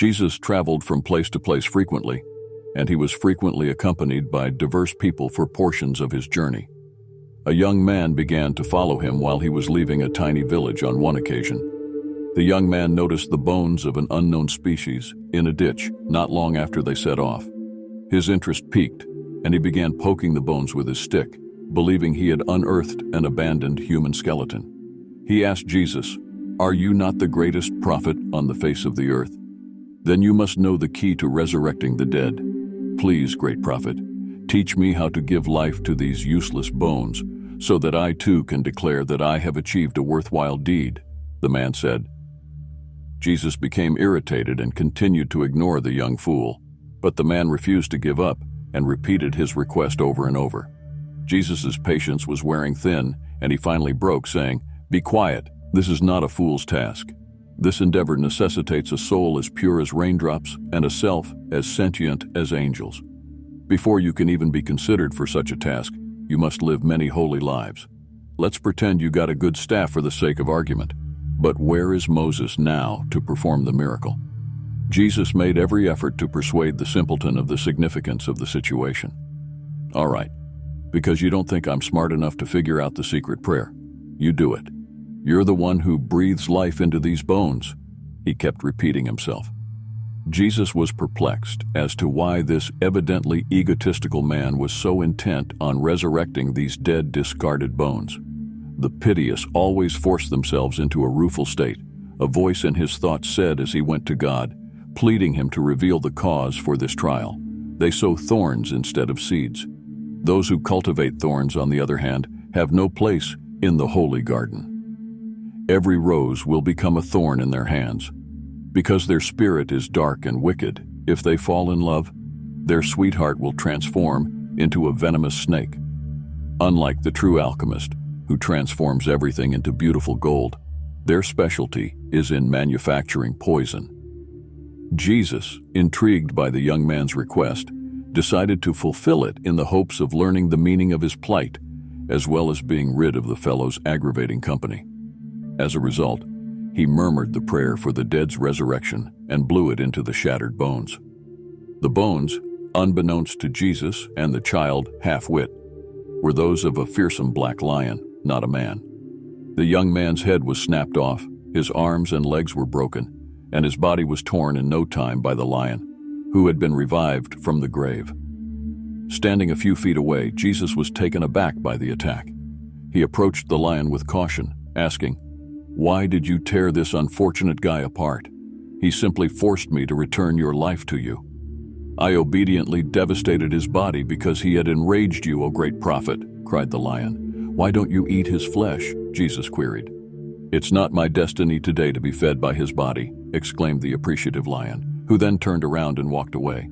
Jesus traveled from place to place frequently, and he was frequently accompanied by diverse people for portions of his journey. A young man began to follow him while he was leaving a tiny village on one occasion. The young man noticed the bones of an unknown species in a ditch not long after they set off. His interest piqued, and he began poking the bones with his stick, believing he had unearthed an abandoned human skeleton. He asked Jesus, "Are you not the greatest prophet on the face of the earth? Then you must know the key to resurrecting the dead. Please, great prophet, teach me how to give life to these useless bones, so that I too can declare that I have achieved a worthwhile deed," the man said. Jesus became irritated and continued to ignore the young fool, but the man refused to give up and repeated his request over and over. Jesus' patience was wearing thin, and he finally broke, saying, "Be quiet. This is not a fool's task. This endeavor necessitates a soul as pure as raindrops and a self as sentient as angels. Before you can even be considered for such a task, you must live many holy lives. Let's pretend you got a good staff for the sake of argument. But where is Moses now to perform the miracle?" Jesus made every effort to persuade the simpleton of the significance of the situation. "All right, because you don't think I'm smart enough to figure out the secret prayer. You do it. You're the one who breathes life into these bones," he kept repeating himself. Jesus was perplexed as to why this evidently egotistical man was so intent on resurrecting these dead, discarded bones. The piteous always forced themselves into a rueful state. A voice in his thoughts said as he went to God, pleading him to reveal the cause for this trial. They sow thorns instead of seeds. Those who cultivate thorns, on the other hand, have no place in the holy garden. Every rose will become a thorn in their hands. Because their spirit is dark and wicked, if they fall in love, their sweetheart will transform into a venomous snake. Unlike the true alchemist, who transforms everything into beautiful gold, their specialty is in manufacturing poison. Jesus, intrigued by the young man's request, decided to fulfill it in the hopes of learning the meaning of his plight, as well as being rid of the fellow's aggravating company. As a result, he murmured the prayer for the dead's resurrection and blew it into the shattered bones. The bones, unbeknownst to Jesus and the child half-wit, were those of a fearsome black lion, not a man. The young man's head was snapped off, his arms and legs were broken, and his body was torn in no time by the lion, who had been revived from the grave. Standing a few feet away, Jesus was taken aback by the attack. He approached the lion with caution, asking, "Why did you tear this unfortunate guy apart? He simply forced me to return your life to you. I obediently devastated his body because he had enraged you, O great prophet," cried the lion. "Why don't you eat his flesh?" Jesus queried. "It's not my destiny today to be fed by his body," exclaimed the appreciative lion, who then turned around and walked away.